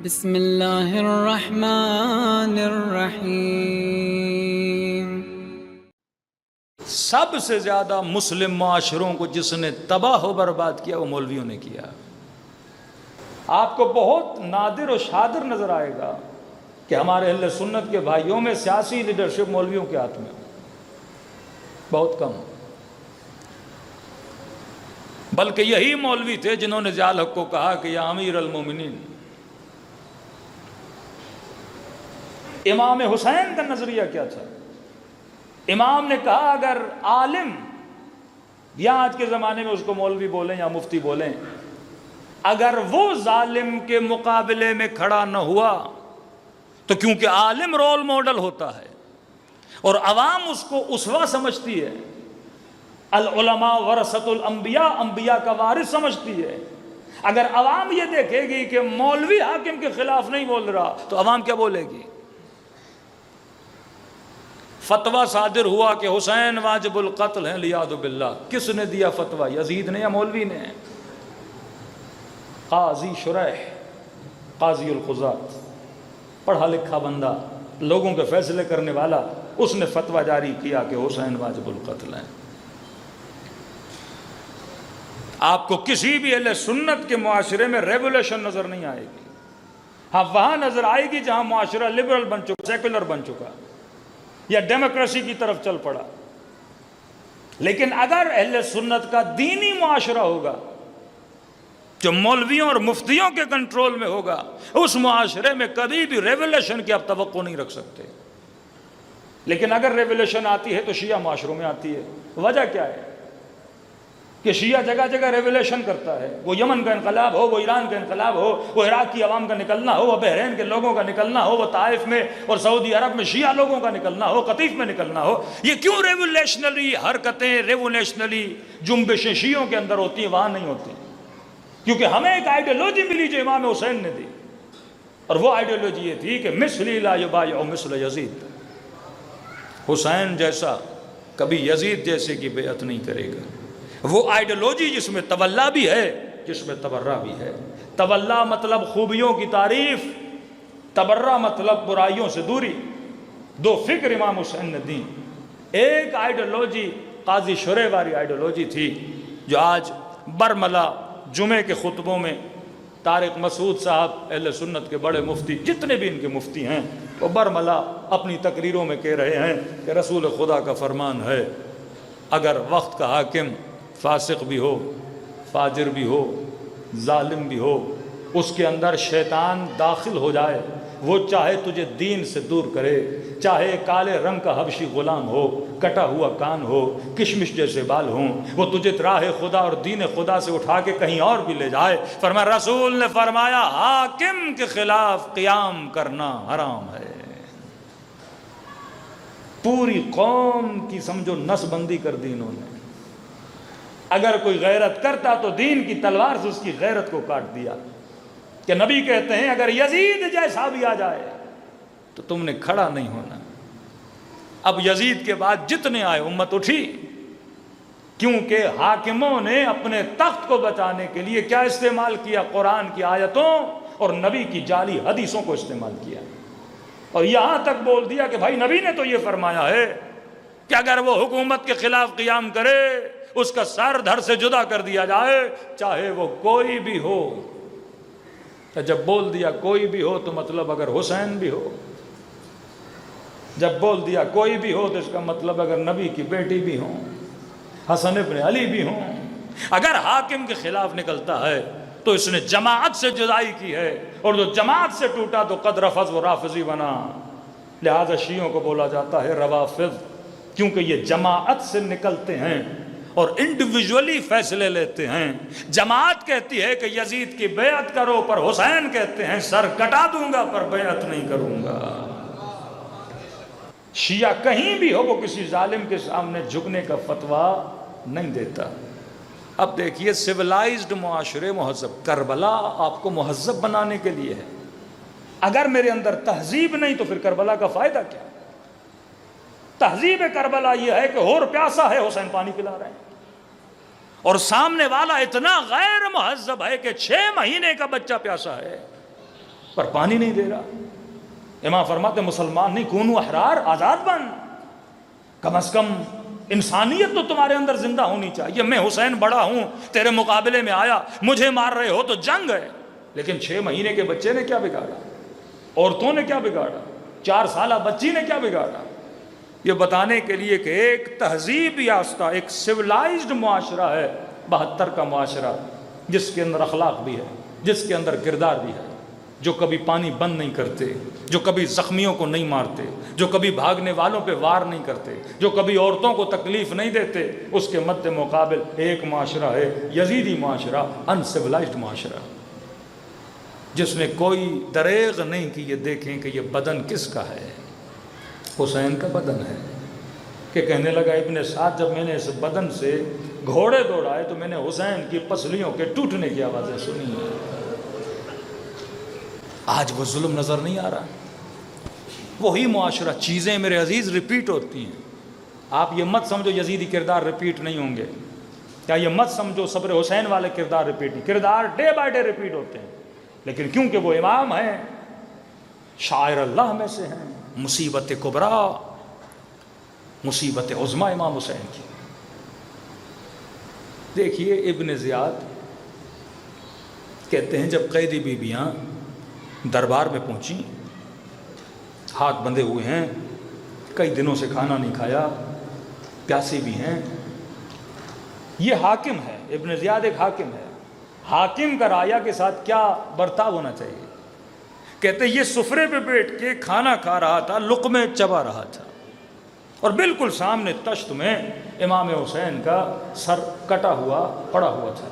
بسم اللہ الرحمن الرحیم۔ سب سے زیادہ مسلم معاشروں کو جس نے تباہ و برباد کیا وہ مولویوں نے کیا۔ آپ کو بہت نادر و شادر نظر آئے گا کہ ہمارے اہل سنت کے بھائیوں میں سیاسی لیڈرشپ مولویوں کے ہاتھ میں، بہت کم۔ بلکہ یہی مولوی تھے جنہوں نے ضیاء الحق کو کہا کہ یا امیر المومنین، امام حسین کا نظریہ کیا تھا؟ امام نے کہا اگر عالم، یا آج کے زمانے میں اس کو مولوی بولیں یا مفتی بولیں، اگر وہ ظالم کے مقابلے میں کھڑا نہ ہوا تو کیونکہ عالم رول ماڈل ہوتا ہے اور عوام اس کو اسوہ سمجھتی ہے، العلماء ورثۃ الانبیاء، انبیاء کا وارث سمجھتی ہے، اگر عوام یہ دیکھے گی کہ مولوی حاکم کے خلاف نہیں بول رہا تو عوام کیا بولے گی؟ فتویٰ صادر ہوا کہ حسین واجب القتل ہیں لیاذ باللہ۔ کس نے دیا فتویٰ؟ یزید نے یا مولوی نے؟ قاضی شریح، قاضی القضات، پڑھا لکھا بندہ، لوگوں کے فیصلے کرنے والا، اس نے فتویٰ جاری کیا کہ حسین واجب القتل ہیں۔ آپ کو کسی بھی اہل سنت کے معاشرے میں ریولیوشن نظر نہیں آئے گی، ہاں وہاں نظر آئے گی جہاں معاشرہ لبرل بن چکا، سیکولر بن چکا یا ڈیموکریسی کی طرف چل پڑا۔ لیکن اگر اہل سنت کا دینی معاشرہ ہوگا جو مولویوں اور مفتیوں کے کنٹرول میں ہوگا، اس معاشرے میں کبھی بھی ریولیوشن کی آپ توقع نہیں رکھ سکتے۔ لیکن اگر ریولیوشن آتی ہے تو شیعہ معاشروں میں آتی ہے۔ وجہ کیا ہے کہ شیعہ جگہ جگہ ریولیوشن کرتا ہے، وہ یمن کا انقلاب ہو، وہ ایران کا انقلاب ہو، وہ عراق کی عوام کا نکلنا ہو، وہ بحرین کے لوگوں کا نکلنا ہو، وہ طائف میں اور سعودی عرب میں شیعہ لوگوں کا نکلنا ہو، قطیف میں نکلنا ہو۔ یہ کیوں ریولیشنری حرکتیں، ریولیشنری جنبشیں شیعوں کے اندر ہوتی ہیں، وہاں نہیں ہوتی؟ کیونکہ ہمیں ایک آئیڈیالوجی ملی جو امام حسین نے دی، اور وہ آئیڈیالوجی یہ تھی کہ مثلی لا یبایع مثل یزید، حسین جیسا کبھی یزید جیسے کی بیعت نہیں کرے گا۔ وہ آئیڈیالوجی جس میں تولا بھی ہے، جس میں تبرہ بھی ہے۔ تولا مطلب خوبیوں کی تعریف، تبرہ مطلب برائیوں سے دوری۔ دو فکر امام حسین نے دی۔ ایک آئیڈیالوجی قاضی شریح والی آئیڈیالوجی تھی جو آج برملا جمعے کے خطبوں میں طارق مسعود صاحب اہل سنت کے بڑے مفتی، جتنے بھی ان کے مفتی ہیں، وہ برملا اپنی تقریروں میں کہہ رہے ہیں کہ رسول خدا کا فرمان ہے اگر وقت کا حاکم فاسق بھی ہو، فاجر بھی ہو، ظالم بھی ہو، اس کے اندر شیطان داخل ہو جائے، وہ چاہے تجھے دین سے دور کرے، چاہے کالے رنگ کا حبشی غلام ہو، کٹا ہوا کان ہو، کشمش جیسے بال ہوں، وہ تجھے راہ خدا اور دین خدا سے اٹھا کے کہیں اور بھی لے جائے۔ فرمایا، رسول نے فرمایا حاکم کے خلاف قیام کرنا حرام ہے۔ پوری قوم کی سمجھو نس بندی کر دی انہوں نے۔ اگر کوئی غیرت کرتا تو دین کی تلوار سے اس کی غیرت کو کاٹ دیا۔ کہ نبی کہتے ہیں اگر یزید جیسا بھی آ جائے تو تم نے کھڑا نہیں ہونا۔ اب یزید کے بعد جتنے آئے امت اٹھی، کیونکہ حاکموں نے اپنے تخت کو بچانے کے لیے کیا استعمال کیا؟ قرآن کی آیتوں اور نبی کی جعلی حدیثوں کو استعمال کیا، اور یہاں تک بول دیا کہ بھائی نبی نے تو یہ فرمایا ہے کہ اگر وہ حکومت کے خلاف قیام کرے اس کا سر دھڑ سے جدا کر دیا جائے، چاہے وہ کوئی بھی ہو۔ جب بول دیا کوئی بھی ہو تو مطلب اگر حسین بھی ہو، جب بول دیا کوئی بھی ہو تو اس کا مطلب اگر نبی کی بیٹی بھی ہوں، حسن ابن علی بھی ہوں۔ اگر حاکم کے خلاف نکلتا ہے تو اس نے جماعت سے جدائی کی ہے، اور جو جماعت سے ٹوٹا تو قد رفض و رافضی بنا۔ لہذا شیعوں کو بولا جاتا ہے روافض، کیونکہ یہ جماعت سے نکلتے ہیں اور انڈیویجولی فیصلے لیتے ہیں۔ جماعت کہتی ہے کہ یزید کی بیعت کرو، پر حسین کہتے ہیں سر کٹا دوں گا پر بیعت نہیں کروں گا۔ شیعہ کہیں بھی ہو وہ کسی ظالم کے سامنے جھکنے کا فتویٰ نہیں دیتا۔ اب دیکھیے سیولائزڈ معاشرے مہذب، کربلا آپ کو مہذب بنانے کے لیے ہے۔ اگر میرے اندر تہذیب نہیں تو پھر کربلا کا فائدہ کیا؟ تہذیب کربلا یہ ہے کہ ہور پیاسا ہے، حسین پانی پلا رہے ہیں، اور سامنے والا اتنا غیر مہذب ہے کہ 6 مہینے کا بچہ پیاسا ہے، پر پانی نہیں دے رہا. امام فرماتے مسلمان نہیں، کونو احرار، آزاد بن، کم از کم انسانیت تو تمہارے اندر زندہ ہونی چاہیے. میں حسین بڑا ہوں، تیرے مقابلے میں آیا، مجھے مار رہے ہو تو جنگ ہے، لیکن 6 مہینے کے بچے نے کیا بگاڑا، عورتوں نے کیا بگاڑا، 4 سالہ بچی نے کیا بگاڑا. یہ بتانے کے لیے کہ ایک تہذیب یافتہ، ایک سویلائزڈ معاشرہ ہے 72 کا معاشرہ، جس کے اندر اخلاق بھی ہے، جس کے اندر کردار بھی ہے، جو کبھی پانی بند نہیں کرتے، جو کبھی زخمیوں کو نہیں مارتے، جو کبھی بھاگنے والوں پہ وار نہیں کرتے، جو کبھی عورتوں کو تکلیف نہیں دیتے. اس کے مد مقابل ایک معاشرہ ہے یزیدی معاشرہ، انسویلائزڈ معاشرہ، جس میں کوئی دریغ نہیں کہ یہ دیکھیں کہ یہ بدن کس کا ہے. حسین کا بدن ہے. کہ کہنے لگا ابن سعد جب میں نے اس بدن سے گھوڑے دوڑائے تو میں نے حسین کی پسلیوں کے ٹوٹنے کی آوازیں سنی ہیں. آج وہ ظلم نظر نہیں آ رہا. وہی معاشرہ، چیزیں میرے عزیز ریپیٹ ہوتی ہیں. آپ یہ مت سمجھو یزیدی کردار ریپیٹ نہیں ہوں گے، یا یہ مت سمجھو صبر حسین والے کردار ریپیٹ نہیں. کردار ڈے بائی ڈے ریپیٹ ہوتے ہیں، لیکن کیونکہ وہ امام ہیں، شاعر اللہ میں سے ہیں، مصیبت کبریٰ، مصیبت عظمیٰ امام حسین کی. دیکھیے ابن زیاد کہتے ہیں جب قیدی بیویاں دربار میں پہنچی، ہاتھ بندھے ہوئے ہیں، کئی دنوں سے کھانا نہیں کھایا، پیاسی بھی ہیں. یہ حاکم ہے، ابن زیاد ایک حاکم ہے. حاکم کا رعایا کے ساتھ کیا برتاؤ ہونا چاہیے؟ کہتے یہ سفرے پہ بیٹھ کے کھانا کھا رہا تھا، لقمے چبا رہا تھا، اور بالکل سامنے تشت میں امام حسین کا سر کٹا ہوا پڑا ہوا تھا.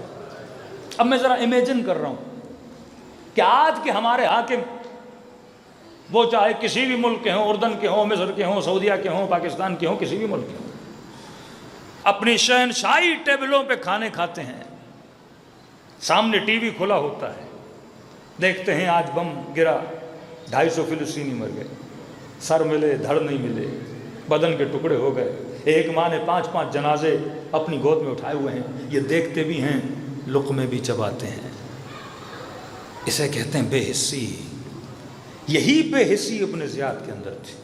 اب میں ذرا امیجن کر رہا ہوں کہ آج کے ہمارے حاکم، وہ چاہے کسی بھی ملک کے ہوں، اردن کے ہوں، مصر کے ہوں، سعودیہ کے ہوں، پاکستان کے ہوں، کسی بھی ملک کے ہوں، اپنی شہنشاہی ٹیبلوں پہ کھانے کھاتے ہیں، سامنے ٹی وی کھلا ہوتا ہے، دیکھتے ہیں آج بم گرا، 250 فلسطینی مر گئے، سر ملے دھڑ نہیں ملے، بدن کے ٹکڑے ہو گئے. ایک ماں نے 5 جنازے اپنی گود میں اٹھائے ہوئے ہیں. یہ دیکھتے بھی ہیں، لقمے بھی چباتے ہیں. اسے کہتے ہیں بے حسی. یہی بے حسی ابن زیاد کے اندر تھی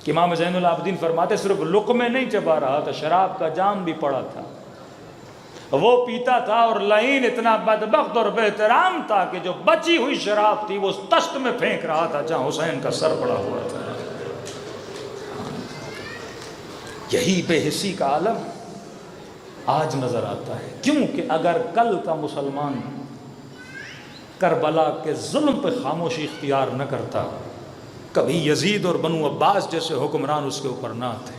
کہ امام زین العابدین فرماتے صرف لقمے نہیں چبا رہا تھا، شراب کا جام بھی پڑا تھا، وہ پیتا تھا، اور لعین اتنا بدبخت اور بے احترام تھا کہ جو بچی ہوئی شراب تھی وہ اس تشت میں پھینک رہا تھا جہاں حسین کا سر پڑا ہوا تھا. یہی بے حسی کا عالم آج نظر آتا ہے. کیونکہ اگر کل کا مسلمان کربلا کے ظلم پہ خاموشی اختیار نہ کرتا، کبھی یزید اور بنو عباس جیسے حکمران اس کے اوپر نہ آتے.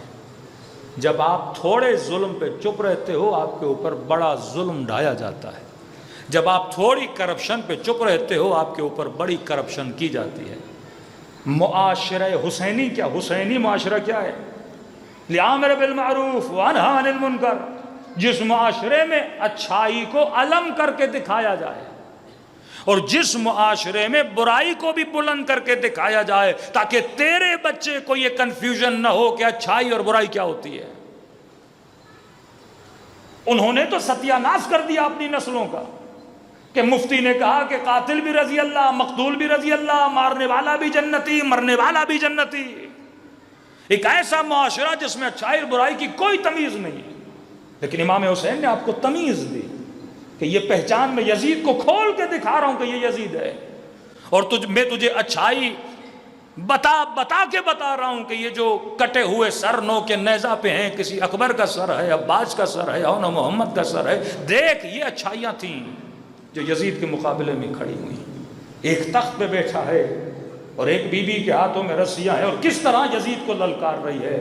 جب آپ تھوڑے ظلم پہ چپ رہتے ہو، آپ کے اوپر بڑا ظلم ڈھایا جاتا ہے. جب آپ تھوڑی کرپشن پہ چپ رہتے ہو، آپ کے اوپر بڑی کرپشن کی جاتی ہے. معاشرہ حسینی کیا، حسینی معاشرہ کیا ہے؟ لِعَامِرَ بِالْمَعْرُوفِ وَانْهَى عَنِ الْمُنْكَرِ، جس معاشرے میں اچھائی کو علم کر کے دکھایا جائے، اور جس معاشرے میں برائی کو بھی بلند کر کے دکھایا جائے، تاکہ تیرے بچے کو یہ کنفیوژن نہ ہو کہ اچھائی اور برائی کیا ہوتی ہے. انہوں نے تو ستیہ ناش کر دیا اپنی نسلوں کا، کہ مفتی نے کہا کہ قاتل بھی رضی اللہ، مقتول بھی رضی اللہ، مارنے والا بھی جنتی، مرنے والا بھی جنتی. ایک ایسا معاشرہ جس میں اچھائی اور برائی کی کوئی تمیز نہیں ہے. لیکن امام حسین نے آپ کو تمیز دی کہ یہ پہچان میں یزید کو کھول کے دکھا رہا ہوں کہ یہ یزید ہے، اور میں تجھے اچھائی بتا کے بتا رہا ہوں کہ یہ جو کٹے ہوئے سر نو کے نیزہ پہ ہیں، کسی اکبر کا سر ہے، عباس کا سر ہے، اور محمد کا سر ہے. دیکھ یہ اچھائیاں تھیں جو یزید کے مقابلے میں کھڑی ہوئی. ایک تخت پہ بیٹھا ہے اور ایک بی بی کے ہاتھوں میں رسیاں ہیں، اور کس طرح یزید کو للکار رہی ہے،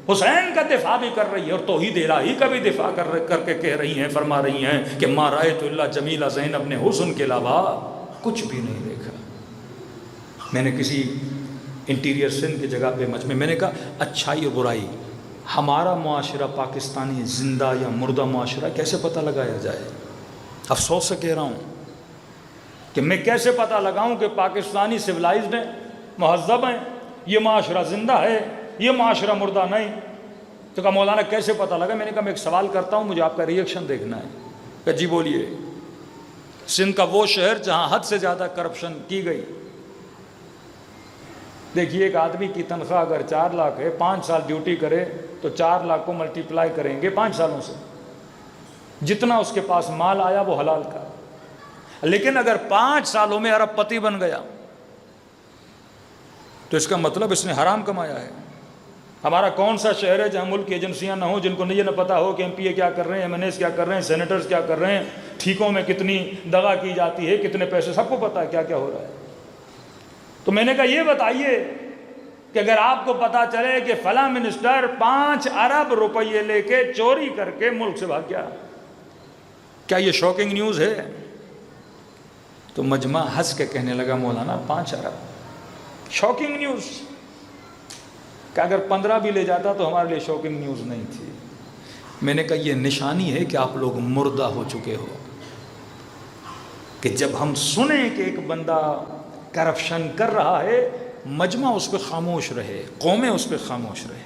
حسین کا دفاع بھی کر رہی ہے، اور توحید الہی کا بھی دفاع کر کے کہہ رہی ہیں، فرما رہی ہیں کہ ما رأیت الا جمیلہ زینب نے حسن کے علاوہ کچھ بھی نہیں دیکھا. میں نے کسی انٹیریئر سندھ کی جگہ پہ مجمع میں نے کہا اچھائی اور برائی، ہمارا معاشرہ پاکستانی زندہ یا مردہ معاشرہ کیسے پتہ لگایا جائے؟ افسوس سے کہہ رہا ہوں کہ میں کیسے پتہ لگاؤں کہ پاکستانی سویلائزڈ ہیں، مہذب ہیں، یہ معاشرہ زندہ ہے، یہ معاشرہ مردہ نہیں. تو کہا مولانا کیسے پتہ لگا؟ میں نے کہا میں ایک سوال کرتا ہوں، مجھے آپ کا ریئیکشن دیکھنا ہے. کہ جی بولیے. سندھ کا وہ شہر جہاں حد سے زیادہ کرپشن کی گئی. دیکھیے ایک آدمی کی تنخواہ اگر 4 لاکھ ہے، 5 سال ڈیوٹی کرے تو 4 لاکھ کو ملٹیپلائی کریں گے 5 سالوں سے، جتنا اس کے پاس مال آیا وہ حلال کا. لیکن اگر 5 سالوں میں ارب پتی بن گیا تو اس کا مطلب اس نے حرام کمایا ہے. ہمارا کون سا شہر ہے جہاں ملک کی ایجنسیاں نہ ہوں جن کو یہ نہ پتا ہو کہ MP کیا کر رہے ہیں، MNAs کیا کر رہے ہیں، سینیٹرز کیا کر رہے ہیں، ٹھیکوں میں کتنی دغا کی جاتی ہے، کتنے پیسے، سب کو پتا ہے کیا کیا ہو رہا ہے. تو میں نے کہا یہ بتائیے کہ اگر آپ کو پتا چلے کہ فلاں منسٹر 5 ارب روپے لے کے چوری کر کے ملک سے بھاگ گیا، کیا یہ شاکنگ نیوز ہے؟ تو مجمع ہنس کے کہنے لگا مولانا 5 ارب شاکنگ نیوز، کہ اگر 15 بھی لے جاتا تو ہمارے لیے شاکنگ نیوز نہیں تھی. میں نے کہا یہ نشانی ہے کہ آپ لوگ مردہ ہو چکے ہو، کہ جب ہم سنیں کہ ایک بندہ کرپشن کر رہا ہے مجمع اس پہ خاموش رہے، قومیں اس پہ خاموش رہے.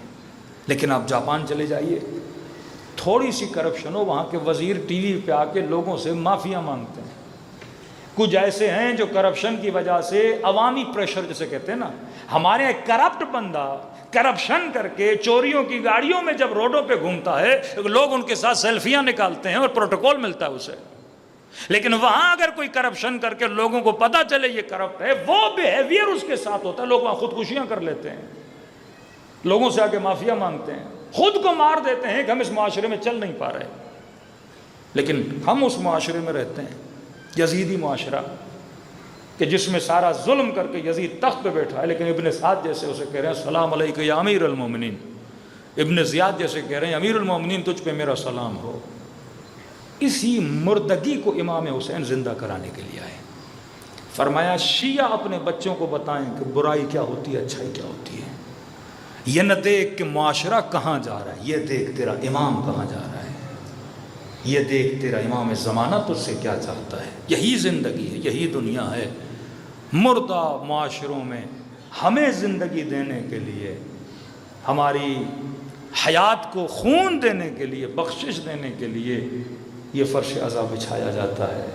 لیکن آپ جاپان چلے جائیے، تھوڑی سی کرپشن ہو وہاں کے وزیر ٹی وی پہ آ کے لوگوں سے معافیا مانگتے ہیں. کچھ ایسے ہیں جو کرپشن کی وجہ سے عوامی پریشر جسے کہتے ہیں نا، ہمارے کرپٹ بندہ کرپشن کر کے چوریوں کی گاڑیوں میں جب روڈوں پہ گھومتا ہے لوگ ان کے ساتھ سیلفیاں نکالتے ہیں اور پروٹوکول ملتا ہے اسے. لیکن وہاں اگر کوئی کرپشن کر کے لوگوں کو پتا چلے یہ کرپٹ ہے، وہ بیہیویئر اس کے ساتھ ہوتا ہے، لوگ وہاں خودکشیاں کر لیتے ہیں، لوگوں سے آ کے معافیا مانگتے ہیں، خود کو مار دیتے ہیں کہ ہم اس معاشرے میں چل نہیں پا رہے. لیکن ہم اس معاشرے میں رہتے ہیں، یزیدی معاشرہ، کہ جس میں سارا ظلم کر کے یزید تخت پہ بیٹھا ہے، لیکن ابن سعد جیسے اسے کہہ رہے ہیں السلام علیکم یا امیر المومنین، ابن زیاد جیسے کہہ رہے ہیں امیر المومنین تجھ پہ میرا سلام ہو. اسی مردگی کو امام حسین زندہ کرانے کے لیے آئے. فرمایا شیعہ اپنے بچوں کو بتائیں کہ برائی کیا ہوتی ہے، اچھائی کیا ہوتی ہے. یہ نہ دیکھ کہ معاشرہ کہاں جا رہا ہے، یہ دیکھ تیرا امام کہاں جا رہا ہے، یہ دیکھ تیرا امام زمانہ تجھ سے کیا چاہتا ہے. یہی زندگی ہے، یہی دنیا ہے. مردہ معاشروں میں ہمیں زندگی دینے کے لیے، ہماری حیات کو خون دینے کے لیے، بخشش دینے کے لیے یہ فرش عزا بچھایا جاتا ہے،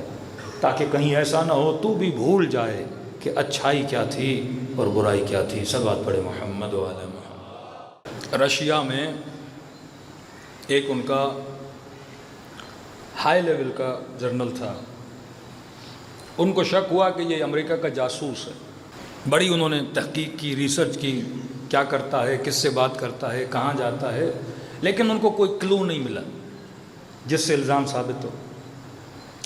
تاکہ کہیں ایسا نہ ہو تو بھی بھول جائے کہ اچھائی کیا تھی اور برائی کیا تھی. صلوات پڑھے محمد و آل محمد. رشیا میں ایک ان کا ہائی لیول کا جرنل تھا، ان کو شک ہوا کہ یہ امریکہ کا جاسوس ہے. بڑی انہوں نے تحقیق کی، ریسرچ کی، کیا کرتا ہے، کس سے بات کرتا ہے، کہاں جاتا ہے، لیکن ان کو کوئی کلو نہیں ملا جس سے الزام ثابت ہو.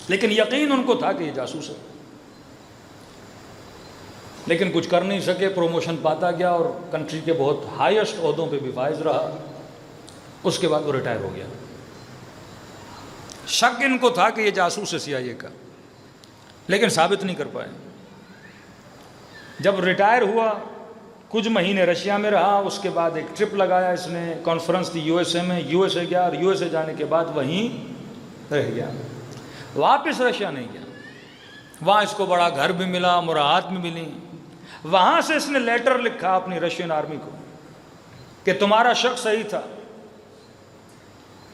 لیکن یقین ان کو تھا کہ یہ جاسوس ہے، لیکن کچھ کر نہیں سکے. پروموشن پاتا گیا اور کنٹری کے بہت ہائیسٹ عہدوں پہ بھی فائز رہا. اس کے بعد وہ ریٹائر ہو گیا. شک ان کو تھا کہ یہ جاسوس ہے CIA کا، لیکن ثابت نہیں کر پائے. جب ریٹائر ہوا کچھ مہینے رشیا میں رہا، اس کے بعد ایک ٹرپ لگایا اس نے، کانفرنس تھی USA میں، USA گیا اور USA جانے کے بعد وہیں رہ گیا، واپس رشیا نہیں گیا. وہاں اس کو بڑا گھر بھی ملا، مراعات بھی ملی. وہاں سے اس نے لیٹر لکھا اپنی رشین آرمی کو کہ تمہارا شک صحیح تھا،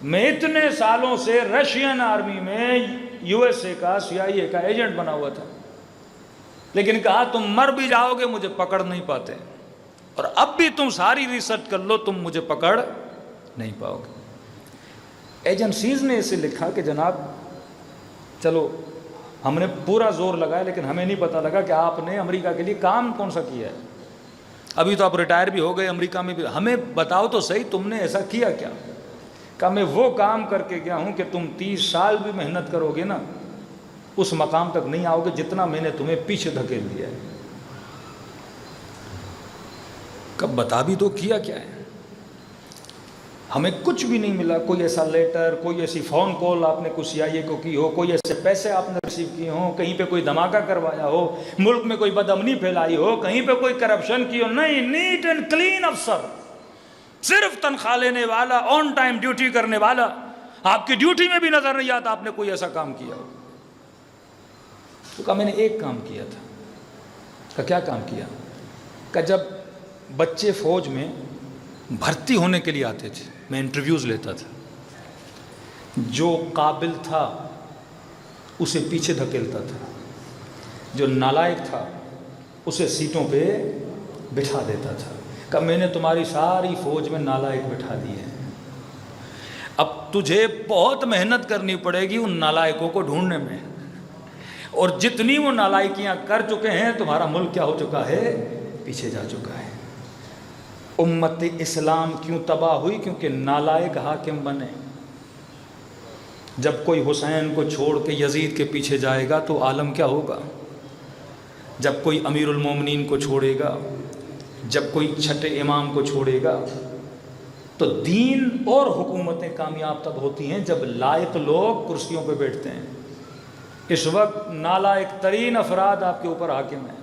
میں اتنے سالوں سے رشین آرمی میں USA کا CIA کا ایجنٹ بنا ہوا تھا، لیکن کہا تم مر بھی جاؤ گے مجھے پکڑ نہیں پاتے، اور اب بھی تم ساری ریسرچ کر لو تم مجھے پکڑ نہیں پاؤ گے. ایجنسیز نے اسے لکھا کہ جناب چلو ہم نے پورا زور لگایا لیکن ہمیں نہیں پتہ لگا کہ آپ نے امریکہ کے لیے کام کون سا کیا ہے. ابھی تو آپ ریٹائر بھی ہو گئے، امریکہ میں بھی، ہمیں بتاؤ تو صحیح تم نے ایسا کیا کیا. کہ میں وہ کام کر کے گیا ہوں کہ تم 30 سال بھی محنت کرو گے نا اس مقام تک نہیں آؤ گے جتنا میں نے تمہیں پیچھے دھکیل دیا ہے. کب بتا بھی تو کیا کیا ہے. ہمیں کچھ بھی نہیں ملا، کوئی ایسا لیٹر، کوئی ایسی فون کال آپ نے کچھ CIA کو کی ہو، کوئی ایسے پیسے آپ نے ریسیو کیے ہوں، کہیں پہ کوئی دھماکہ کروایا ہو، ملک میں کوئی بدامنی پھیلائی ہو، کہیں پہ کوئی کرپشن کی ہو. نہیں، نیٹ اینڈ کلین افسر، صرف تنخواہ لینے والا، آن ٹائم ڈیوٹی کرنے والا. آپ کی ڈیوٹی میں بھی نظر نہیں آتا آپ نے کوئی ایسا کام کیا ہو. تو کہا میں نے ایک کام کیا تھا. کہ کیا کام کیا؟ کہ جب بچے فوج میں بھرتی ہونے کے لیے آتے تھے میں انٹرویوز لیتا تھا، جو قابل تھا اسے پیچھے دھکیلتا تھا، جو نالائق تھا اسے سیٹوں پہ بٹھا دیتا تھا کہ میں نے تمہاری ساری فوج میں نالائق بٹھا دی ہے، اب تجھے بہت محنت کرنی پڑے گی ان نالائقوں کو ڈھونڈنے میں، اور جتنی وہ نالائکیاں کر چکے ہیں تمہارا ملک کیا ہو چکا ہے، پیچھے جا چکا ہے۔ امت اسلام کیوں تباہ ہوئی؟ کیونکہ نالائق حاکم بنے۔ جب کوئی حسین کو چھوڑ کے یزید کے پیچھے جائے گا تو عالم کیا ہوگا؟ جب کوئی امیر المومنین کو چھوڑے گا، جب کوئی چھٹے امام کو چھوڑے گا، تو دین اور حکومتیں کامیاب تب ہوتی ہیں جب لائق لوگ کرسیوں پہ بیٹھتے ہیں۔ اس وقت نالائق ترین افراد آپ کے اوپر حاکم ہیں۔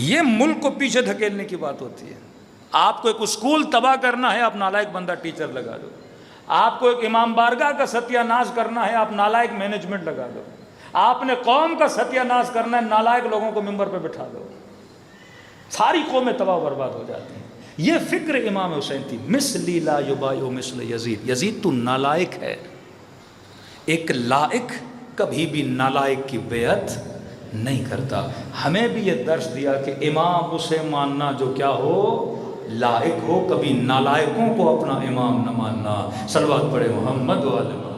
یہ ملک کو پیچھے دھکیلنے کی بات ہوتی ہے۔ آپ کو ایک اسکول تباہ کرنا ہے، آپ نالائق بندہ ٹیچر لگا دو۔ آپ کو ایک امام بارگاہ کا ستیہ ناش کرنا ہے، آپ نالائق مینجمنٹ لگا دو۔ آپ نے قوم کا ستیہ ناش کرنا ہے، نالائق لوگوں کو ممبر پہ بٹھا دو، ساری قومیں تباہ و برباد ہو جاتی ہیں۔ یہ فکر امام حسین تھی، مثلی لا یبایع مثل یزید، یزید تو نالائق ہے، ایک لائق کبھی بھی نالائق کی بیعت نہیں کرتا۔ ہمیں بھی یہ درس دیا کہ امام اسے ماننا جو کیا ہو، لائق ہو، کبھی نالائقوں کو اپنا امام نہ ماننا۔ صلوات پڑھے محمد و آل محمد۔